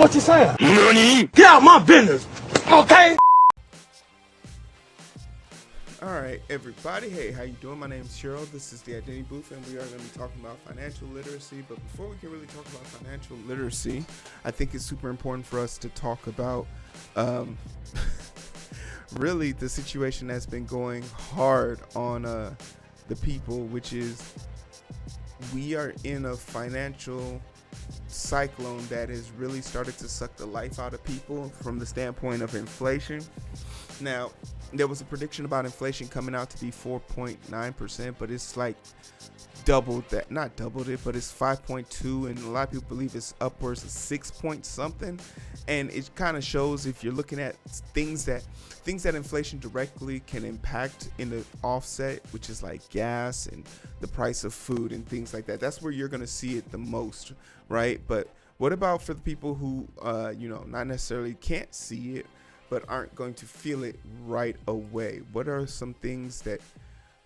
what you're saying. Nani? Get out my business, okay? Alright everybody, hey, how you doing? My name is Heero. This is the Identity Booth, and we are going to be talking about financial literacy. But before we can really talk about financial literacy, I think it's super important for us to talk about really the situation that's been going hard on the people, which is we are in a financial cyclone that has really started to suck the life out of people from the standpoint of inflation. Now, there was a prediction about inflation coming out to be 4.9%, but it's like doubled that, not doubled it, but it's 5.2, and a lot of people believe it's upwards of 6 point something. And it kind of shows, if you're looking at things that inflation directly can impact in the offset, which is like gas and the price of food and things like that. That's where you're going to see it the most, right? But what about for the people who not necessarily can't see it but aren't going to feel it right away? What are some things that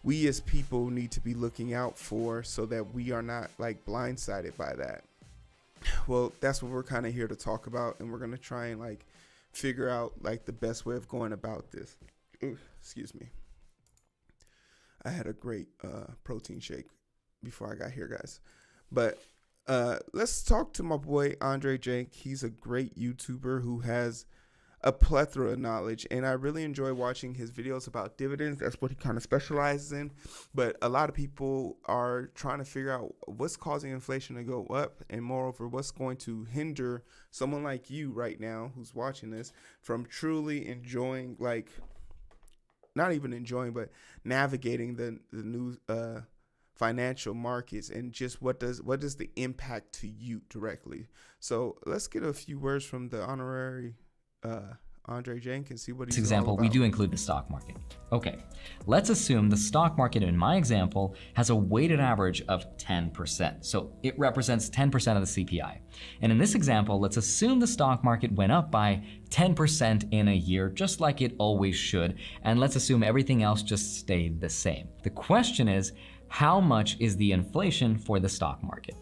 we as people need to be looking out for so that we are not like blindsided by that? Well, that's what we're kind of here to talk about, and we're going to try and like figure out like the best way of going about this. Ooh, excuse me. I had a great protein shake before I got here, guys. But let's talk to my boy Andre Jank. He's a great YouTuber who has a plethora of knowledge, and I really enjoy watching his videos about dividends. That's what he kind of specializes in. But a lot of people are trying to figure out what's causing inflation to go up, and moreover, what's going to hinder someone like you right now who's watching this from truly enjoying, like, not even enjoying, but navigating the new financial markets, and just what does the impact to you directly. So let's get a few words from the honorary Andre Jank and see what he's this example, we do include the stock market. Okay, let's assume the stock market in my example has a weighted average of 10%. So it represents 10% of the CPI. And in this example, let's assume the stock market went up by 10% in a year, just like it always should. And let's assume everything else just stayed the same. The question is, how much is the inflation for the stock market?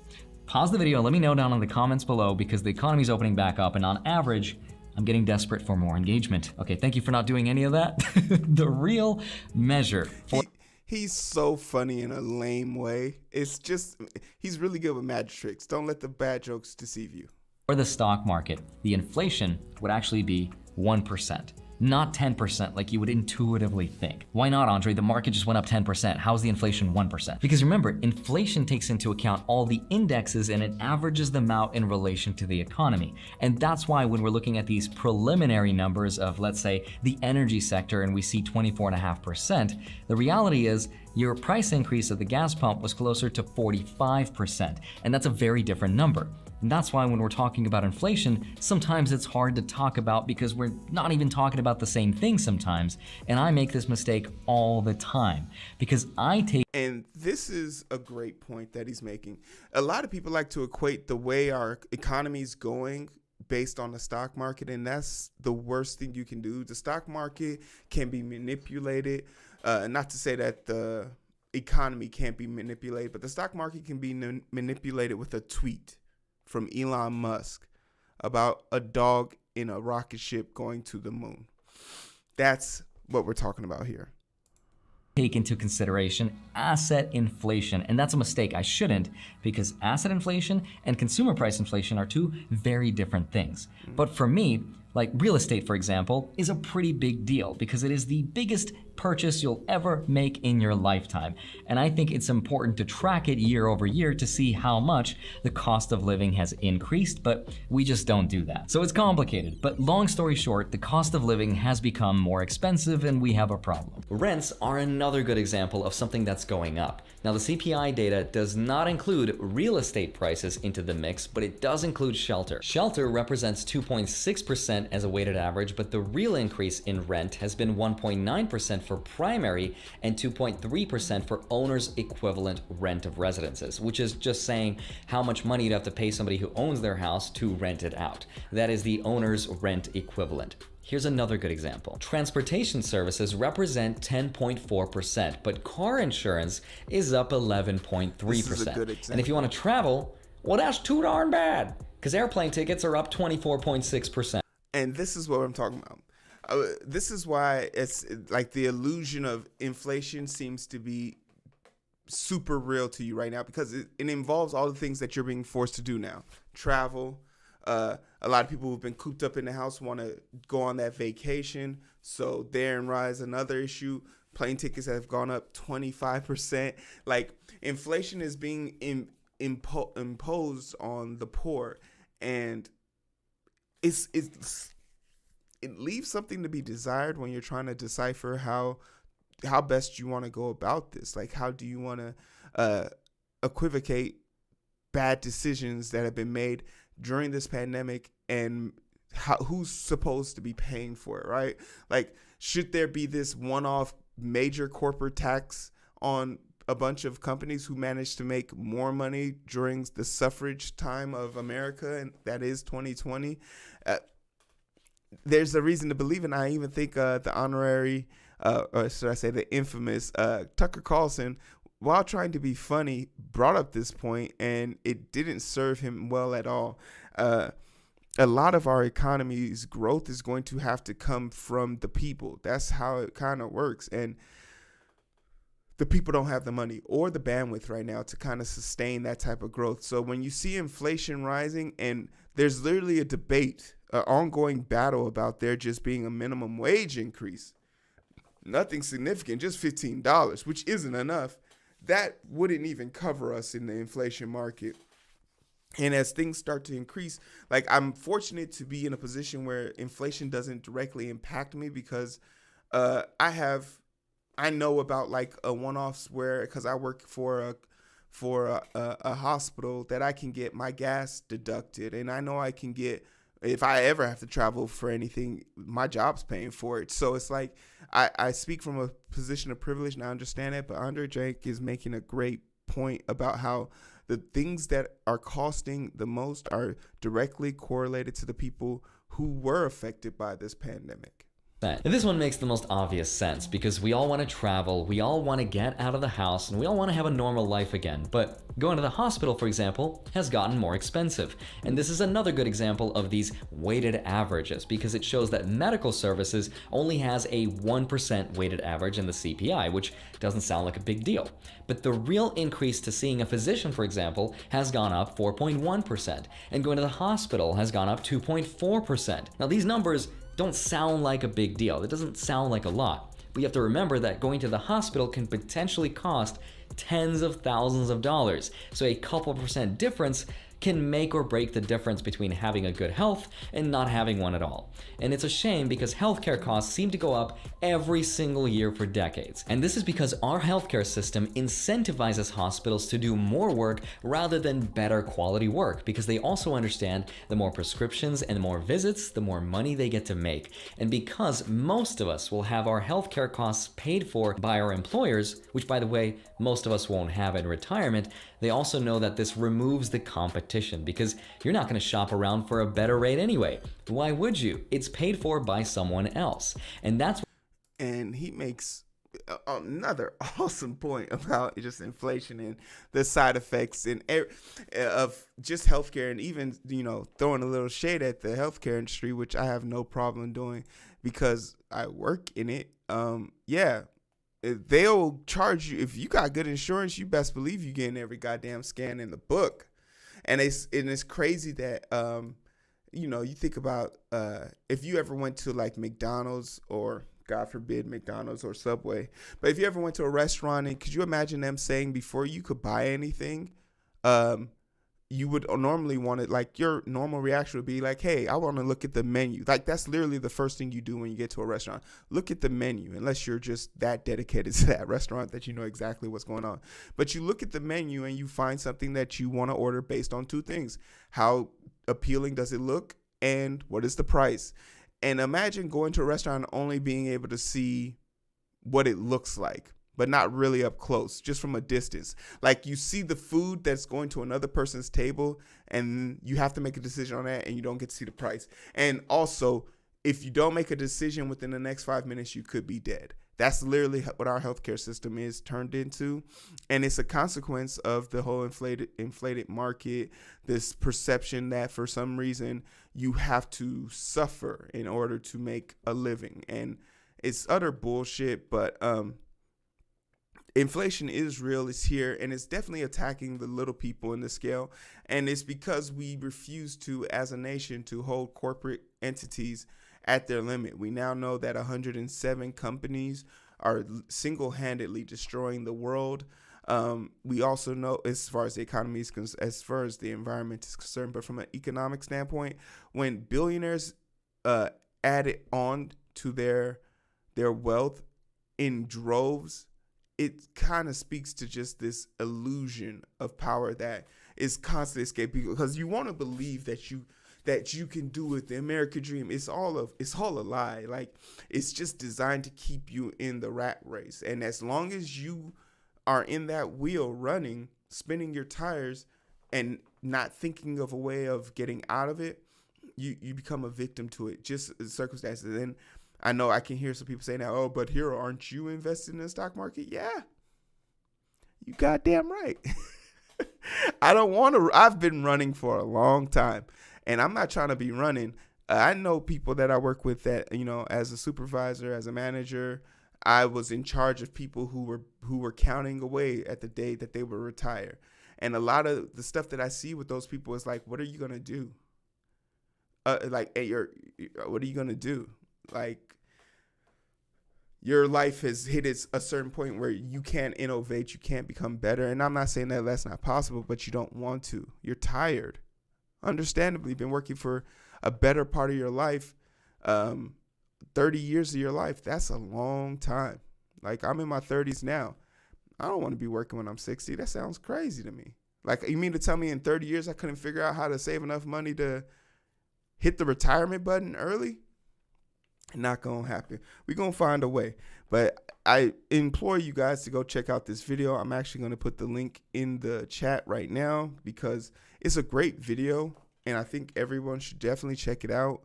Pause the video, let me know down in the comments below, because the economy is opening back up, and on average, I'm getting desperate for more engagement. Okay, thank you for not doing any of that. The real measure for... He's so funny in a lame way. It's just, he's really good with magic tricks. Don't let the bad jokes deceive you. For the stock market, the inflation would actually be 1%. Not 10% like you would intuitively think. Why not, Andre? The market just went up 10%. How's the inflation 1%? Because remember, inflation takes into account all the indexes and it averages them out in relation to the economy. And that's why when we're looking at these preliminary numbers of, let's say, the energy sector, and we see 24.5%, the reality is your price increase at the gas pump was closer to 45%. And that's a very different number. And that's why when we're talking about inflation, sometimes it's hard to talk about because we're not even talking about the same thing sometimes. And I make this mistake all the time because I take... And this is a great point that he's making. A lot of people like to equate the way our economy's going based on the stock market, and that's the worst thing you can do. The stock market can be manipulated. Not to say that the economy can't be manipulated, but the stock market can be manipulated with a tweet from Elon Musk about a dog in a rocket ship going to the moon. That's what we're talking about here. Take into consideration asset inflation, and that's a mistake. I shouldn't, because asset inflation and consumer price inflation are two very different things. But for me, like real estate, for example, is a pretty big deal because it is the biggest purchase you'll ever make in your lifetime. And I think it's important to track it year over year to see how much the cost of living has increased, but we just don't do that. So it's complicated, but long story short, the cost of living has become more expensive and we have a problem. Rents are another good example of something that's going up. Now the CPI data does not include real estate prices into the mix, but it does include shelter. Shelter represents 2.6% as a weighted average, but the real increase in rent has been 1.9% for primary and 2.3% for owner's equivalent rent of residences, which is just saying how much money you'd have to pay somebody who owns their house to rent it out. That is the owner's rent equivalent. Here's another good example. Transportation services represent 10.4%, but car insurance is up 11.3%. And if you want to travel, well, that's too darn bad. because airplane tickets are up 24.6%. And this is what I'm talking about. This is why it's like the illusion of inflation seems to be super real to you right now, because it involves all the things that you're being forced to do now. Travel. A lot of people who've been cooped up in the house want to go on that vacation. So therein rise another issue. Plane tickets have gone up 25%. Like, inflation is being imposed on the poor, and it leaves something to be desired when you're trying to decipher how best you want to go about this. Like, how do you want to equivocate bad decisions that have been made during this pandemic, and who's supposed to be paying for it, right? Like, should there be this one-off major corporate tax on a bunch of companies who managed to make more money during the suffrage time of America, and that is 2020? There's a reason to believe, and I even think the honorary, or should I say the infamous Tucker Carlson, while trying to be funny, brought up this point, and it didn't serve him well at all. A lot of our economy's growth is going to have to come from the people. That's how it kind of works. And the people don't have the money or the bandwidth right now to kind of sustain that type of growth. So when you see inflation rising, and there's literally a debate, an ongoing battle about there just being a minimum wage increase, nothing significant, just $15, which isn't enough, that wouldn't even cover us in the inflation market. And as things start to increase, like, I'm fortunate to be in a position where inflation doesn't directly impact me, because I know about like a one-offs where, because I work for a hospital, that I can get my gas deducted, and I know I can get, if I ever have to travel for anything, my job's paying for it. So it's like, I speak from a position of privilege, and I understand it, but Andre Drake is making a great point about how the things that are costing the most are directly correlated to the people who were affected by this pandemic. And this one makes the most obvious sense, because we all want to travel, we all want to get out of the house, and we all want to have a normal life again. But going to the hospital, for example, has gotten more expensive. And this is another good example of these weighted averages, because it shows that medical services only has a 1% weighted average in the CPI, which doesn't sound like a big deal. But the real increase to seeing a physician, for example, has gone up 4.1%, and going to the hospital has gone up 2.4%. Now, these numbers don't sound like a big deal. It doesn't sound like a lot. But you have to remember that going to the hospital can potentially cost tens of thousands of dollars. So a couple % difference can make or break the difference between having a good health and not having one at all. And it's a shame, because healthcare costs seem to go up every single year for decades. And this is because our healthcare system incentivizes hospitals to do more work rather than better quality work, because they also understand the more prescriptions and the more visits, the more money they get to make. And because most of us will have our healthcare costs paid for by our employers, which, by the way, most of us won't have in retirement, they also know that this removes the competition, because you're not going to shop around for a better rate anyway. Why would you? It's paid for by someone else. And he makes another awesome point about just inflation and the side effects of just healthcare, and even, throwing a little shade at the healthcare industry, which I have no problem doing because I work in it. They'll charge you, if you got good insurance, you best believe you're getting every goddamn scan in the book. And it's crazy that you think about if you ever went to like McDonald's, or God forbid McDonald's or Subway, but if you ever went to a restaurant, and could you imagine them saying before you could buy anything, you would normally want it, like your normal reaction would be like, hey, I want to look at the menu. Like, that's literally the first thing you do when you get to a restaurant. Look at the menu, unless you're just that dedicated to that restaurant that you know exactly what's going on. But you look at the menu and you find something that you want to order based on two things. How appealing does it look, and what is the price? And imagine going to a restaurant and only being able to see what it looks like, but not really up close, just from a distance. Like, you see the food that's going to another person's table, and you have to make a decision on that, and you don't get to see the price. And also, if you don't make a decision within the next 5 minutes, you could be dead. That's literally what our healthcare system is turned into. And it's a consequence of the whole inflated market, this perception that for some reason you have to suffer in order to make a living. And it's utter bullshit, but inflation is real, it's here, and it's definitely attacking the little people in the scale. And it's because we refuse to, as a nation, to hold corporate entities at their limit. We now know that 107 companies are single-handedly destroying the world. We also know, as far as the economy is concerned, as far as the environment is concerned, but from an economic standpoint, when billionaires add it on to their wealth in droves, it kind of speaks to just this illusion of power that is constantly escaping, because you want to believe that you can do it. The American dream, it's all a lie. Like, it's just designed to keep you in the rat race. And as long as you are in that wheel running, spinning your tires and not thinking of a way of getting out of it, you become a victim to it, just circumstances. And I know I can hear some people saying that, oh, but Heero, aren't you invested in the stock market? Yeah, you goddamn right. I don't want to. I've been running for a long time, and I'm not trying to be running. I know people that I work with that, as a supervisor, as a manager, I was in charge of people who were counting away at the day that they would retire. And a lot of the stuff that I see with those people is like, what are you going to do? What are you going to do? Like, your life has hit a certain point where you can't innovate, you can't become better. And I'm not saying that that's not possible, but you don't want to. You're tired. Understandably, been working for a better part of your life, 30 years of your life. That's a long time. Like, I'm in my 30s now. I don't want to be working when I'm 60. That sounds crazy to me. Like, you mean to tell me in 30 years I couldn't figure out how to save enough money to hit the retirement button early? Not gonna happen. We're gonna find a way. But I implore you guys to go check out this video. I'm actually gonna put the link in the chat right now because it's a great video, and I think everyone should definitely check it out.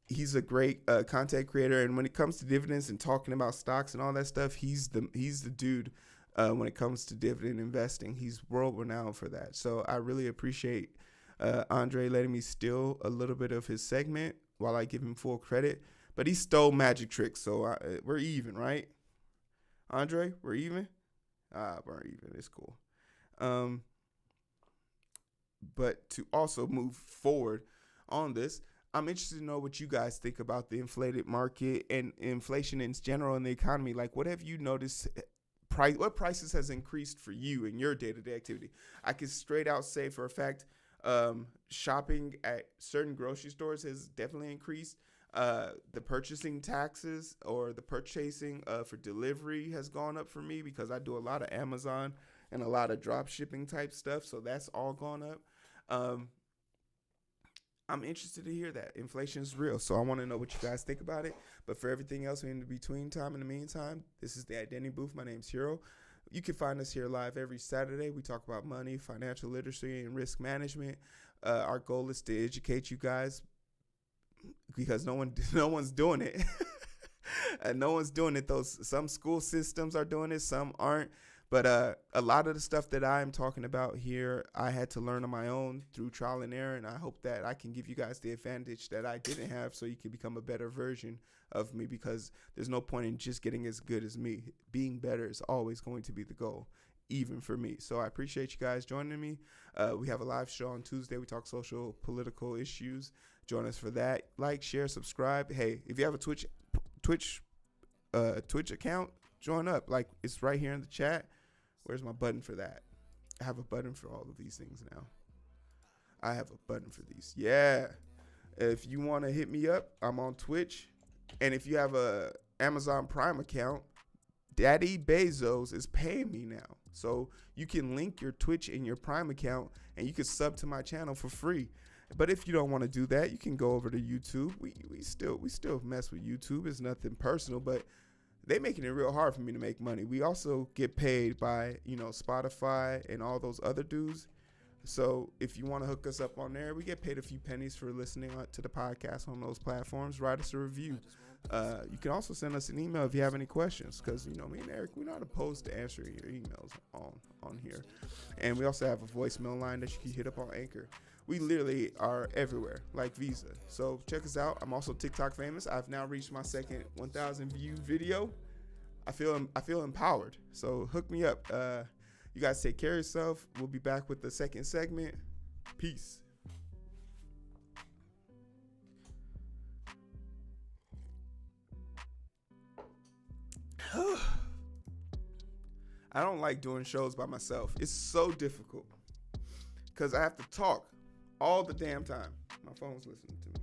He's a great content creator, and when it comes to dividends and talking about stocks and all that stuff, he's the dude. When it comes to dividend investing, he's world renowned for that. So I really appreciate Andre letting me steal a little bit of his segment while I give him full credit. But he stole magic tricks, so we're even, right? Andre, we're even? We're even. It's cool. But to also move forward on this, I'm interested to know what you guys think about the inflated market and inflation in general in the economy. Like, what have you noticed? What prices has increased for you in your day-to-day activity? I can straight out say for a fact, shopping at certain grocery stores has definitely increased. The purchasing taxes or the purchasing for delivery has gone up for me because I do a lot of Amazon and a lot of drop shipping type stuff. So that's all gone up. I'm interested to hear that. Inflation is real. So I want to know what you guys think about it. But for everything else in between time, in the meantime, this is the Identity Booth. My name's Heero. You can find us here live every Saturday. We talk about money, financial literacy, and risk management. Our goal is to educate you guys, because no one's doing it. No one's doing it. Some school systems are doing it, some aren't. But a lot of the stuff that I'm talking about here, I had to learn on my own through trial and error, and I hope that I can give you guys the advantage that I didn't have so you can become a better version of me, because there's no point in just getting as good as me. Being better is always going to be the goal, even for me. So I appreciate you guys joining me. We have a live show on Tuesday. We talk social, political issues. Join us for that. Like, share, subscribe. Hey, if you have a Twitch account, join up. Like, it's right here in the chat. Where's my button for that? I have a button for all of these things now. I have a button for these. Yeah. If you want to hit me up, I'm on Twitch. And if you have a Amazon Prime account, Daddy Bezos is paying me now. So you can link your Twitch and your Prime account, and you can sub to my channel for free. But if you don't want to do that, you can go over to YouTube. We still mess with YouTube. It's nothing personal, but they making it real hard for me to make money. We also get paid by, Spotify and all those other dudes. So if you want to hook us up on there, we get paid a few pennies for listening to the podcast on those platforms. Write us a review. You can also send us an email if you have any questions, because me and Eric, we're not opposed to answering your emails on here. And we also have a voicemail line that you can hit up on Anchor. We literally are everywhere, like Visa. So check us out. I'm also TikTok famous. I've now reached my second 1,000 view video. I feel empowered. So hook me up. You guys take care of yourself. We'll be back with the second segment. Peace. I don't like doing shows by myself. It's so difficult because I have to talk all the damn time. My phone's listening to me.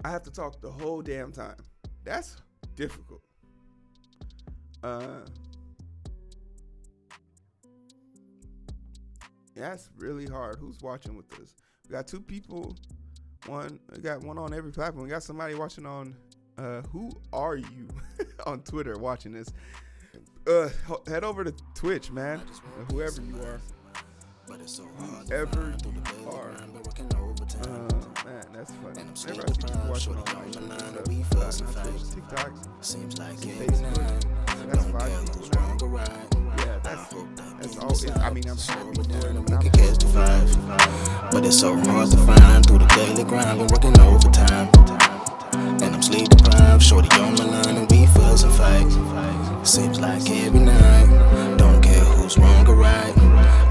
I have to talk the whole damn time. That's difficult. That's really hard. Who's watching with us? We got two people. We got one on every platform. We got somebody watching on Who Are You on Twitter watching this. Head over to Twitch, man. Whoever you are. Whoever you are. Man, that's funny. Whenever I see people watching on TikTok, Facebook, that's 5 people now. Yeah, that's all. I mean, I'm sure we can catch the vibe, but it's so hard to find through the daily grind. Been working overtime, and I'm sleep deprived. Shorty on my line, and we fuss and fight. Seems like every night. Don't care who's wrong or right.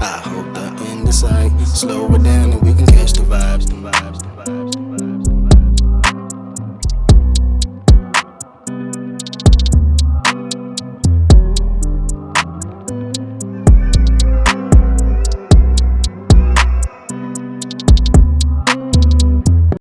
I hope the end is sight. Slow it down, and we can catch the vibes.